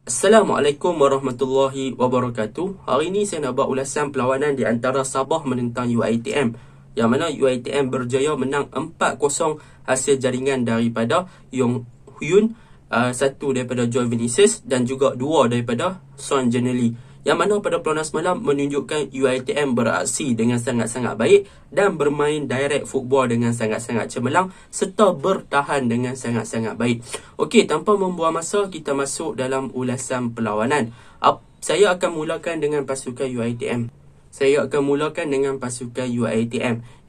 Assalamualaikum warahmatullahi wabarakatuh. Hari ini saya nak buat ulasan perlawanan di antara Sabah menentang UiTM, yang mana UiTM berjaya menang 4-0 hasil jaringan daripada Yong Hyun, satu daripada Joy Vinicius dan juga dua daripada Son Janely, yang mana pada perlawanan semalam menunjukkan UiTM beraksi dengan sangat-sangat baik dan bermain direct football dengan sangat-sangat cemerlang serta bertahan dengan sangat-sangat baik. Okey, tanpa membuang masa, kita masuk dalam ulasan perlawanan. Saya akan mulakan dengan pasukan UiTM.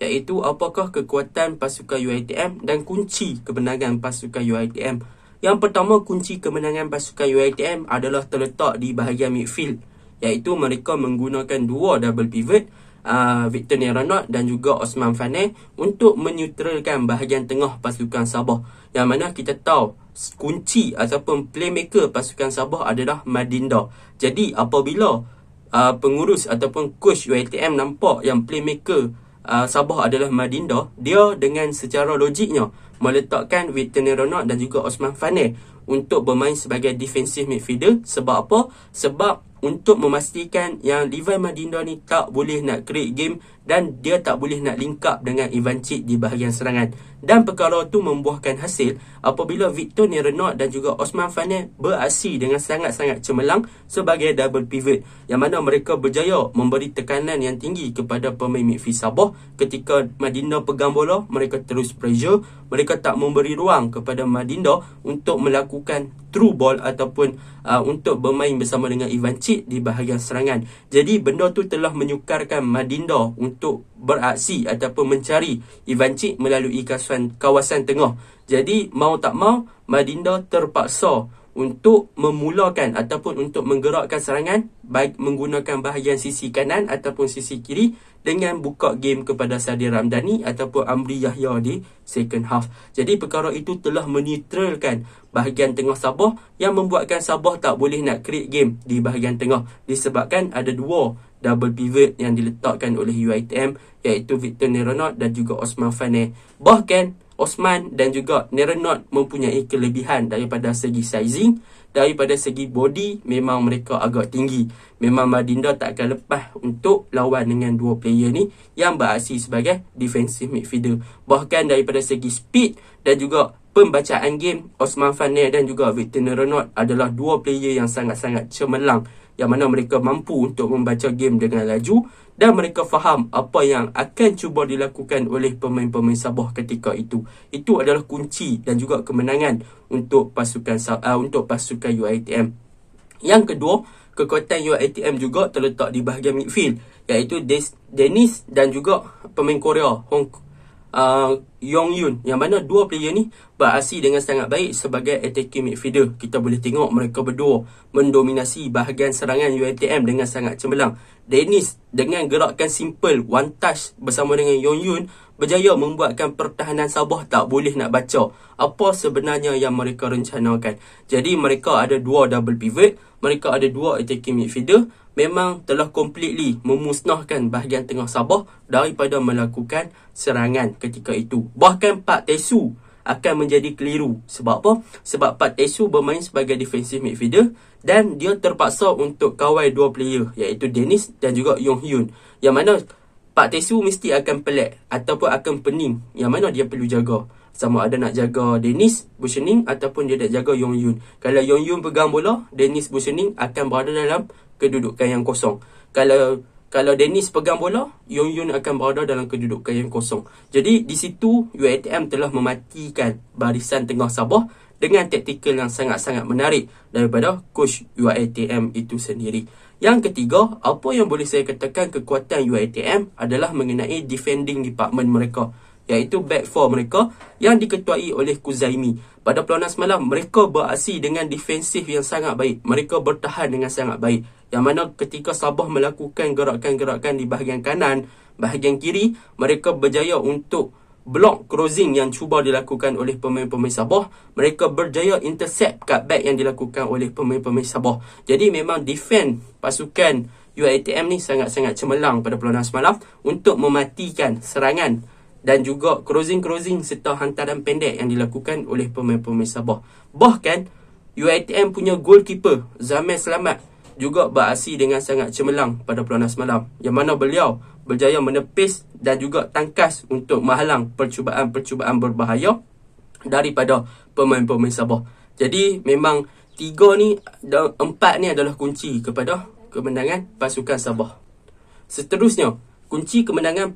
Iaitu apakah kekuatan pasukan UiTM dan kunci kemenangan pasukan UiTM. Yang pertama, kunci kemenangan pasukan UiTM adalah terletak di bahagian midfield, iaitu mereka menggunakan dua double pivot, Victor Neronot dan juga Osman Faneh, untuk menyutralkan bahagian tengah pasukan Sabah. Yang mana kita tahu kunci ataupun playmaker pasukan Sabah adalah Madinda. Jadi apabila pengurus ataupun coach UiTM nampak yang playmaker Sabah adalah Madinda, dia dengan secara logiknya meletakkan Victor Neronot dan juga Osman Faneh untuk bermain sebagai defensive midfielder. Sebab apa? Sebab untuk memastikan yang Levi Madinda ni tak boleh nak create game dan dia tak boleh nak link up dengan Ivancic di bahagian serangan. Dan perkara itu membuahkan hasil apabila Victor Neronot dan juga Osman Faneh beraksi dengan sangat-sangat cemerlang sebagai double pivot, yang mana mereka berjaya memberi tekanan yang tinggi kepada pemain midfield Sabah. Ketika Madinda pegang bola, mereka terus pressure, mereka tak memberi ruang kepada Madinda untuk melakukan through ball ataupun untuk bermain bersama dengan Ivancic di bahagian serangan. Jadi benda tu telah menyukarkan Madinda untuk beraksi ataupun mencari Ivancic melalui kawasan tengah. Jadi mau tak mau, Madinda terpaksa untuk memulakan ataupun untuk menggerakkan serangan, baik menggunakan bahagian sisi kanan ataupun sisi kiri, dengan buka game kepada Sadir Ramdhani ataupun Amri Yahya di second half. Jadi perkara itu telah menetralkan bahagian tengah Sabah, yang membuatkan Sabah tak boleh nak create game di bahagian tengah disebabkan ada dua double pivot yang diletakkan oleh UiTM, iaitu Victor Neronot dan juga Osman Faneh. Bahkan Osman dan juga Neronot mempunyai kelebihan daripada segi sizing, daripada segi body memang mereka agak tinggi. Memang Madinda tak akan lepas untuk lawan dengan dua player ni yang beraksi sebagai defensive midfielder. Bahkan daripada segi speed dan juga pembacaan game, Osman Faneh dan juga Victor Neronot adalah dua player yang sangat-sangat cemerlang, yang mana mereka mampu untuk membaca game dengan laju dan mereka faham apa yang akan cuba dilakukan oleh pemain-pemain Sabah ketika itu. Itu adalah kunci dan juga kemenangan untuk pasukan UiTM. Yang kedua, kekuatan UiTM juga terletak di bahagian midfield, iaitu Dennis dan juga pemain Korea Yong Hyun, yang mana dua player ni beraksi dengan sangat baik sebagai attacking midfielder. Kita boleh tengok mereka berdua mendominasi bahagian serangan UiTM dengan sangat cemerlang. Dennis dengan gerakan simple one touch bersama dengan Yong Hyun berjaya membuatkan pertahanan Sabah tak boleh nak baca apa sebenarnya yang mereka rencanakan. Jadi mereka ada dua double pivot, mereka ada dua attacking midfielder, memang telah completely memusnahkan bahagian tengah Sabah daripada melakukan serangan ketika itu. Bahkan Pak Tesu akan menjadi keliru. Sebab apa? Sebab Pak Tesu bermain sebagai defensive midfielder dan dia terpaksa untuk kawal dua player, iaitu Dennis dan juga Yong Hyun, yang mana Pak Tesu mesti akan pelik ataupun akan pening, yang mana dia perlu jaga. Sama ada nak jaga Dennis positioning ataupun dia nak jaga Yong Hyun. Kalau Yong Hyun pegang bola, Dennis positioning akan berada dalam kedudukan yang kosong. Kalau Dennis pegang bola, Yong Hyun akan berada dalam kedudukan yang kosong. Jadi di situ UiTM telah mematikan barisan tengah Sabah dengan taktikal yang sangat-sangat menarik daripada coach UiTM itu sendiri. Yang ketiga, apa yang boleh saya katakan kekuatan UiTM adalah mengenai defending department mereka, iaitu back four mereka yang diketuai oleh Kuzaimi. Pada perlawanan semalam, mereka beraksi dengan defensif yang sangat baik. Mereka bertahan dengan sangat baik. Yang mana ketika Sabah melakukan gerakan-gerakan di bahagian kanan, bahagian kiri, mereka berjaya untuk block crossing yang cuba dilakukan oleh pemain-pemain Sabah. Mereka berjaya intercept cutback yang dilakukan oleh pemain-pemain Sabah. Jadi memang defend pasukan UiTM ni sangat-sangat cemerlang pada perlawanan semalam untuk mematikan serangan dan juga crossing serta hantaran pendek yang dilakukan oleh pemain-pemain Sabah. Bahkan UiTM punya goalkeeper Zamir Selamat juga beraksi dengan sangat cemerlang pada peluang semalam, yang mana beliau berjaya menepis dan juga tangkas untuk menghalang percubaan-percubaan berbahaya daripada pemain-pemain Sabah. Jadi memang 4 ni adalah kunci kepada kemenangan pasukan Sabah. Seterusnya, kunci kemenangan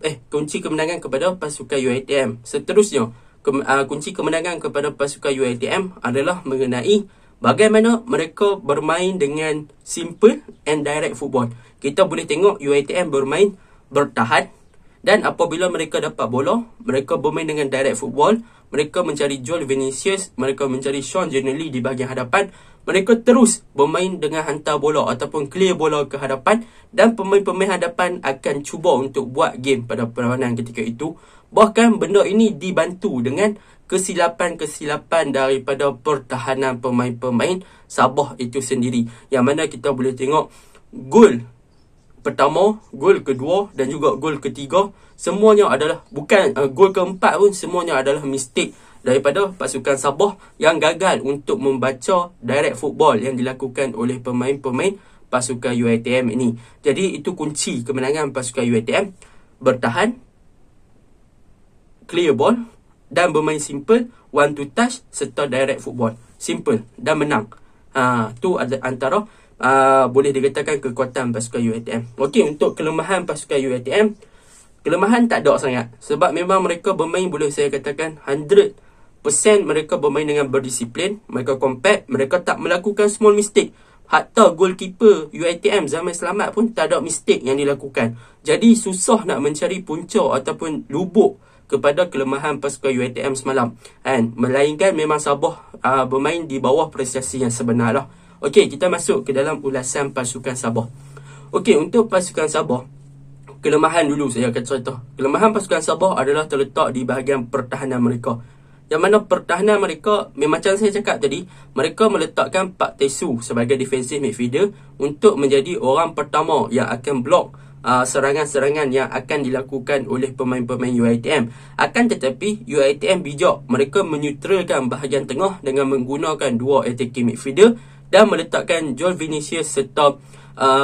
kepada pasukan UiTM. Seterusnya, kunci kemenangan kepada pasukan UiTM adalah mengenai bagaimana mereka bermain dengan simple and direct football. Kita boleh tengok UiTM bermain bertahan, dan apabila mereka dapat bola, mereka bermain dengan direct football. Mereka mencari Joel Vinicius, mereka mencari Sean Giannelli di bahagian hadapan. Mereka terus bermain dengan hantar bola ataupun clear bola ke hadapan, dan pemain-pemain hadapan akan cuba untuk buat game pada perlawanan ketika itu. Bahkan benda ini dibantu dengan kesilapan-kesilapan daripada pertahanan pemain-pemain Sabah itu sendiri, yang mana kita boleh tengok gol pertama, gol kedua dan juga gol ketiga, semuanya adalah gol keempat pun semuanya adalah mistake daripada pasukan Sabah yang gagal untuk membaca direct football yang dilakukan oleh pemain-pemain pasukan UiTM ini. Jadi itu kunci kemenangan pasukan UiTM: bertahan, clear ball dan bermain simple, one to touch serta direct football. Simple dan menang. Tu antara boleh dikatakan kekuatan pasukan UiTM. Okey, untuk kelemahan pasukan UiTM, kelemahan tak ada sangat, sebab memang mereka bermain, boleh saya katakan 100% mereka bermain dengan berdisiplin. Mereka compact, mereka tak melakukan small mistake. Hatta goalkeeper UiTM Zamir Selamat pun tak ada mistake yang dilakukan. Jadi susah nak mencari punca ataupun lubuk kepada kelemahan pasukan UiTM semalam, melainkan memang Sabah bermain di bawah prestasi yang sebenar lah. Okey, kita masuk ke dalam ulasan pasukan Sabah. Okey, untuk pasukan Sabah, kelemahan dulu saya akan contoh. Kelemahan pasukan Sabah adalah terletak di bahagian pertahanan mereka, yang mana pertahanan mereka, macam saya cakap tadi, mereka meletakkan Pak Tesu sebagai defensive midfielder untuk menjadi orang pertama yang akan blok serangan-serangan yang akan dilakukan oleh pemain-pemain UiTM. Akan tetapi UiTM bijak, mereka menyutralkan bahagian tengah dengan menggunakan dua attacking midfielder dan meletakkan Joel Vinicius serta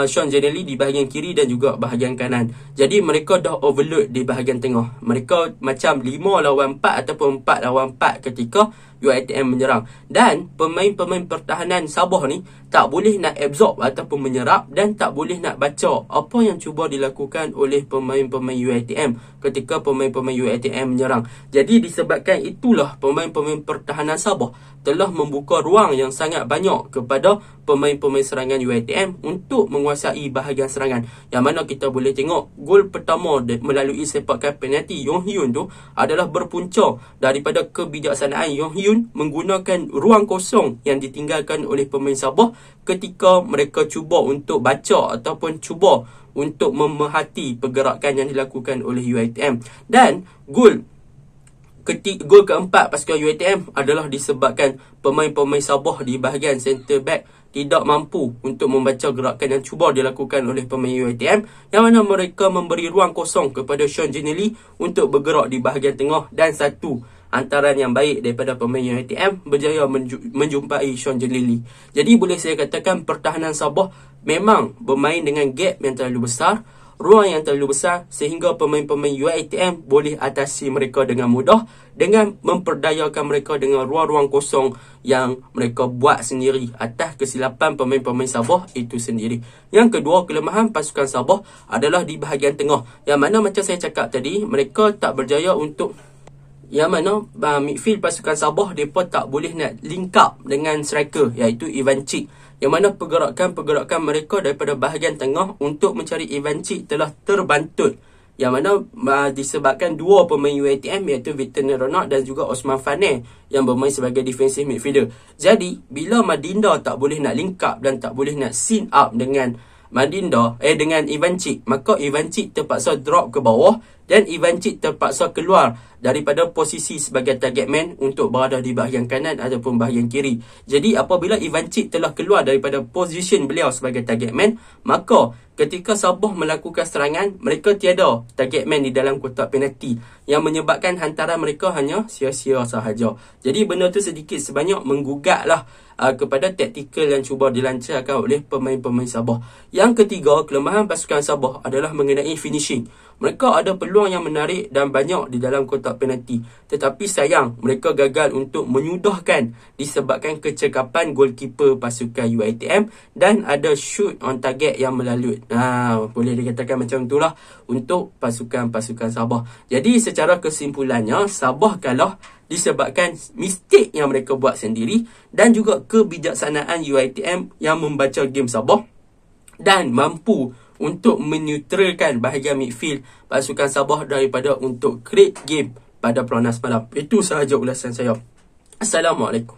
Sean Giannelli di bahagian kiri dan juga bahagian kanan. Jadi mereka dah overload di bahagian tengah. Mereka macam 5 lawan 4 ataupun 4 lawan 4 ketika UiTM menyerang. Dan pemain-pemain pertahanan Sabah ni tak boleh nak absorb ataupun menyerap, dan tak boleh nak baca apa yang cuba dilakukan oleh pemain-pemain UiTM ketika pemain-pemain UiTM menyerang. Jadi disebabkan itulah pemain-pemain pertahanan Sabah telah membuka ruang yang sangat banyak kepada pemain-pemain serangan UiTM untuk menguasai bahagian serangan. Yang mana kita boleh tengok gol pertama melalui sepakan penalti Yong Hyun tu adalah berpunca daripada kebijaksanaan Yong Hyun menggunakan ruang kosong yang ditinggalkan oleh pemain Sabah ketika mereka cuba untuk baca ataupun cuba untuk memerhati pergerakan yang dilakukan oleh UiTM. Dan gol keempat pasukan UiTM adalah disebabkan pemain-pemain Sabah di bahagian center back tidak mampu untuk membaca gerakan yang cuba dilakukan oleh pemain UiTM, yang mana mereka memberi ruang kosong kepada Sean Giannelli untuk bergerak di bahagian tengah, dan satu antaran yang baik daripada pemain UiTM berjaya menjumpai Sean Giannelli. Jadi boleh saya katakan pertahanan Sabah memang bermain dengan gap yang terlalu besar, ruang yang terlalu besar, sehingga pemain-pemain UiTM boleh atasi mereka dengan mudah dengan memperdayakan mereka dengan ruang-ruang kosong yang mereka buat sendiri atas kesilapan pemain-pemain Sabah itu sendiri. Yang kedua, kelemahan pasukan Sabah adalah di bahagian tengah, yang mana macam saya cakap tadi, mereka tak berjaya untuk, yang mana midfield pasukan Sabah mereka tak boleh nak link up dengan striker iaitu Ivan Cik, yang mana pergerakan mereka daripada bahagian tengah untuk mencari Ivan Cik telah terbantut, yang mana disebabkan dua pemain UiTM iaitu Victor Neronat dan juga Osman Fane yang bermain sebagai defensive midfielder. Jadi bila Madinda tak boleh nak link up dan tak boleh nak sync up dengan dengan Ivan Cik, maka Ivan Cik terpaksa drop ke bawah dan Ivancic terpaksa keluar daripada posisi sebagai target man untuk berada di bahagian kanan ataupun bahagian kiri. Jadi apabila Ivancic telah keluar daripada posisi beliau sebagai target man, maka ketika Sabah melakukan serangan, mereka tiada target man di dalam kotak penalti, yang menyebabkan hantaran mereka hanya sia-sia sahaja. Jadi benda tu sedikit sebanyak menggugatlah kepada taktikal yang cuba dilancarkan oleh pemain-pemain Sabah. Yang ketiga, kelemahan pasukan Sabah adalah mengenai finishing. Mereka ada peluang yang menarik dan banyak di dalam kotak penalti, tetapi sayang mereka gagal untuk menyudahkan disebabkan kecekapan goalkeeper pasukan UiTM dan ada shoot on target yang melalut. Boleh dikatakan macam itulah untuk pasukan-pasukan Sabah. Jadi secara kesimpulannya, Sabah kalah disebabkan mistik yang mereka buat sendiri dan juga kebijaksanaan UiTM yang membaca game Sabah dan mampu untuk menetralkan bahagian midfield pasukan Sabah daripada untuk create game pada peluang malam. Itu sahaja ulasan saya. Assalamualaikum.